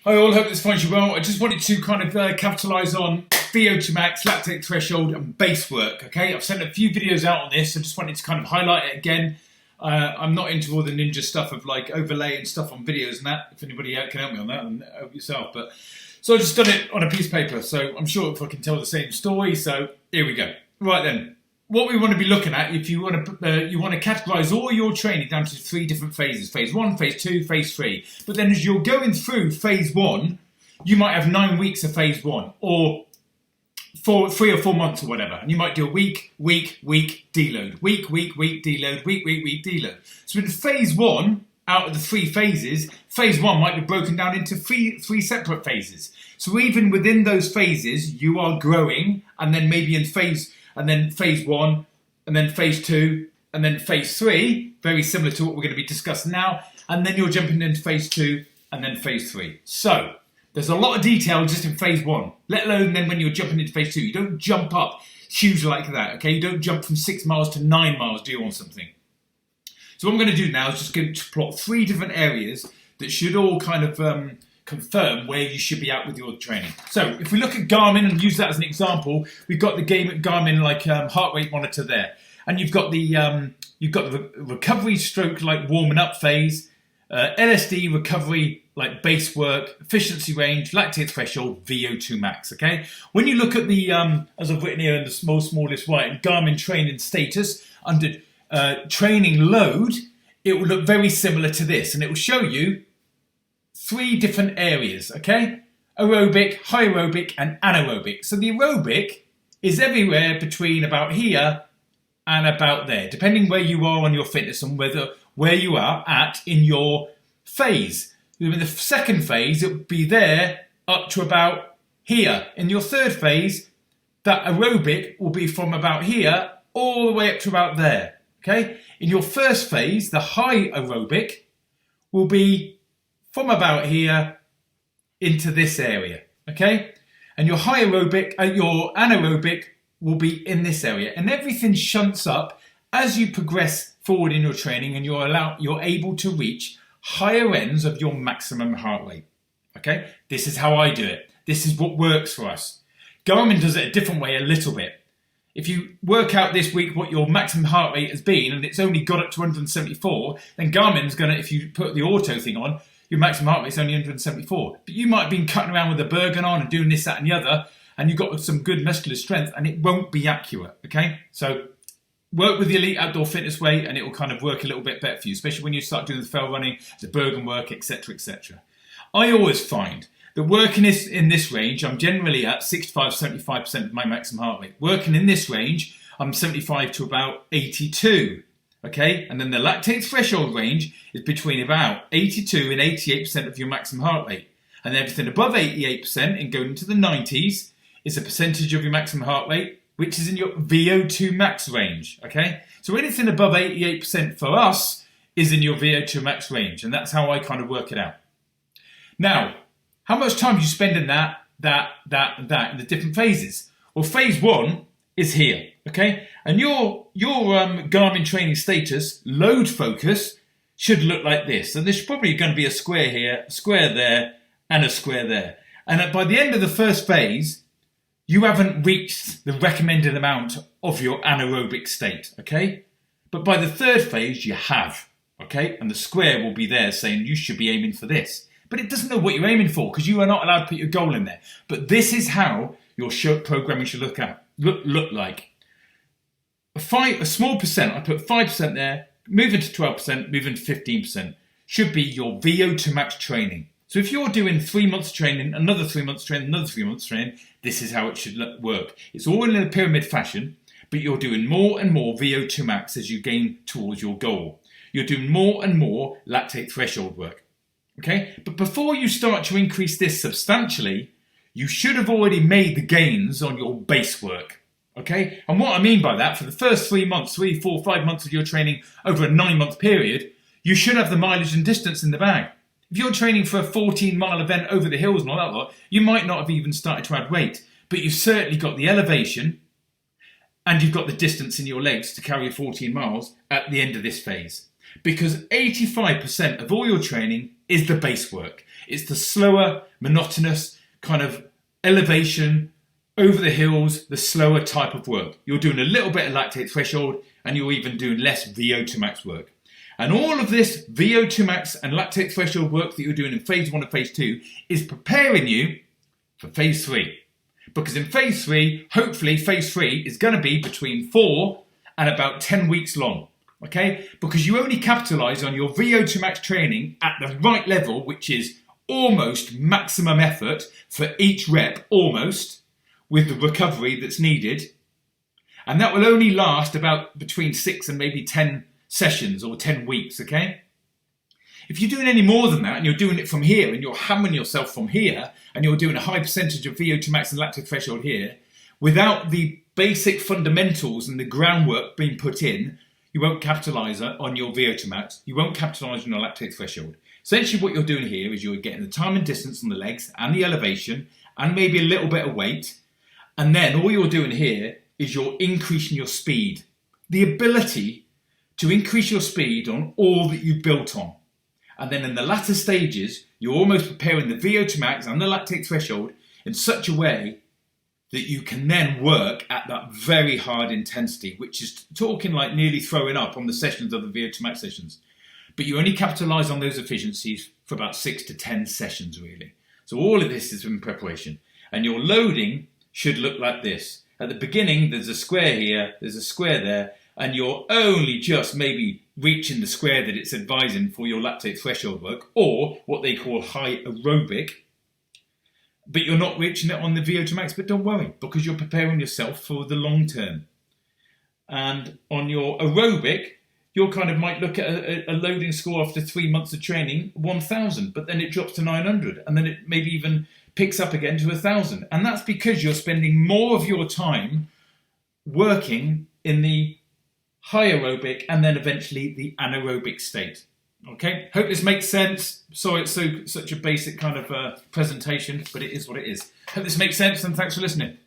Hi all, hope this finds you well. I just wanted to kind of capitalise on VO2 Max, Lactate Threshold and base work, okay? I've sent a few videos out on this, so just wanted to kind of highlight it again. I'm not into all the ninja stuff of like overlaying stuff on videos and that. If anybody out can help me on that, then help yourself. But so I just done it on a piece of paper, so I'm sure if I can tell the same story, so here we go. Right then. What we want to be looking at, if you want to categorise all your training down to 3 different phases: phase 1, phase 2, phase 3. But then as you're going through phase 1, you might have 9 weeks of phase 1, or 3 or 4 months or whatever, and you might do a week, deload, week, deload, week, deload. So in phase 1, out of the 3 phases, phase 1 might be broken down into three separate phases. So even within those phases, you are growing, and then maybe in phase 1, and then phase 2, and then phase 3, very similar to what we're going to be discussing now, and then you're jumping into phase 2, and then phase 3. So, there's a lot of detail just in phase 1, let alone then when you're jumping into phase 2. You don't jump up huge like that, okay? You don't jump from 6 miles to 9 miles, do you, on something? So what I'm going to do now is just going to plot 3 different areas that should all kind of confirm where you should be at with your training. So if we look at Garmin and use that as an example, we've got the Garmin like heart rate monitor there, and you've got the recovery stroke like warming up phase, LSD recovery like base work, efficiency range, lactate threshold, VO2 max. Okay, when you look at the as I've written here in the smallest right, Garmin training status under training load, it will look very similar to this, and it will show you 3 different areas, okay? Aerobic, high aerobic, and anaerobic. So the aerobic is everywhere between about here and about there, depending where you are on your fitness and where you are at in your phase. In the second phase, it would be there up to about here. In your third phase, that aerobic will be from about here all the way up to about there, okay? In your first phase, the high aerobic will be from about here into this area, okay? And your high aerobic, your anaerobic will be in this area. And everything shunts up as you progress forward in your training, and you're able to reach higher ends of your maximum heart rate, okay? This is how I do it. This is what works for us. Garmin does it a different way a little bit. If you work out this week what your maximum heart rate has been, and it's only got up to 174, then Garmin's gonna, if you put the auto thing on, your maximum heart rate is only 174. But you might have been cutting around with a Bergen on and doing this, that, and the other, and you've got some good muscular strength, and it won't be accurate, okay? So work with the Elite Outdoor Fitness way, and it will kind of work a little bit better for you, especially when you start doing the fell running, the Bergen work, etc., etc. I always find that working in this range, I'm generally at 65-75% of my maximum heart rate. Working in this range, I'm 75 to about 82. Okay, and then the lactate threshold range is between about 82 and 88% of your maximum heart rate. And everything above 88% and going into the 90s is a percentage of your maximum heart rate, which is in your VO2 max range. Okay, so anything above 88% for us is in your VO2 max range, and that's how I kind of work it out. Now, how much time do you spend in that in the different phases? Well, phase 1 is here, okay? And your Garmin training status, load focus, should look like this. So there's probably going to be a square here, a square there, and a square there. And by the end of the first phase, you haven't reached the recommended amount of your anaerobic state, okay? But by the third phase, you have, okay? And the square will be there saying you should be aiming for this. But it doesn't know what you're aiming for because you are not allowed to put your goal in there. But this is how your programming should look like. A small percent, I put 5% there, moving to 12%, moving to 15%, should be your VO2 max training. So if you're doing 3 months training, another 3 months training, another 3 months training, this is how it should work. It's all in a pyramid fashion, but you're doing more and more VO2 max as you gain towards your goal. You're doing more and more lactate threshold work. Okay, but before you start to increase this substantially, you should have already made the gains on your base work. Okay, and what I mean by that, for the first 3 months, 3, 4, 5 months of your training over a 9-month period, you should have the mileage and distance in the bag. If you're training for a 14-mile event over the hills and all that lot, you might not have even started to add weight, but you've certainly got the elevation and you've got the distance in your legs to carry 14 miles at the end of this phase. Because 85% of all your training is the base work. It's the slower, monotonous kind of elevation, over the hills, the slower type of work. You're doing a little bit of lactate threshold and you're even doing less VO2 max work. And all of this VO2 max and lactate threshold work that you're doing in phase 1 and phase 2 is preparing you for phase 3. Because in phase 3, hopefully phase 3 is going to be between 4 and about 10 weeks long. Okay? Because you only capitalize on your VO2 max training at the right level, which is almost maximum effort for each rep, almost, with the recovery that's needed. And that will only last about between 6 and maybe 10 sessions or 10 weeks, okay? If you're doing any more than that and you're doing it from here and you're hammering yourself from here and you're doing a high percentage of VO2 max and lactate threshold here, without the basic fundamentals and the groundwork being put in, you won't capitalize on your VO2 max, you won't capitalize on your lactate threshold. Essentially what you're doing here is you're getting the time and distance on the legs and the elevation and maybe a little bit of weight. And then all you're doing here is you're increasing your speed. The ability to increase your speed on all that you built on. And then in the latter stages, you're almost preparing the VO2 max and the lactate threshold in such a way that you can then work at that very hard intensity, which is talking like nearly throwing up on the sessions of the VO2 max sessions. But you only capitalize on those efficiencies for about 6 to 10 sessions, really. So all of this is in preparation. And your loading should look like this. At the beginning, there's a square here, there's a square there, and you're only just maybe reaching the square that it's advising for your lactate threshold work, or what they call high aerobic, but you're not reaching it on the VO2 max. But don't worry, because you're preparing yourself for the long term. And on your aerobic, you kind of might look at a loading score after 3 months of training, 1,000, but then it drops to 900, and then it maybe even picks up again to 1,000. And that's because you're spending more of your time working in the high aerobic and then eventually the anaerobic state. Okay, hope this makes sense. Sorry it's such a basic kind of presentation, but it is what it is. Hope this makes sense and thanks for listening.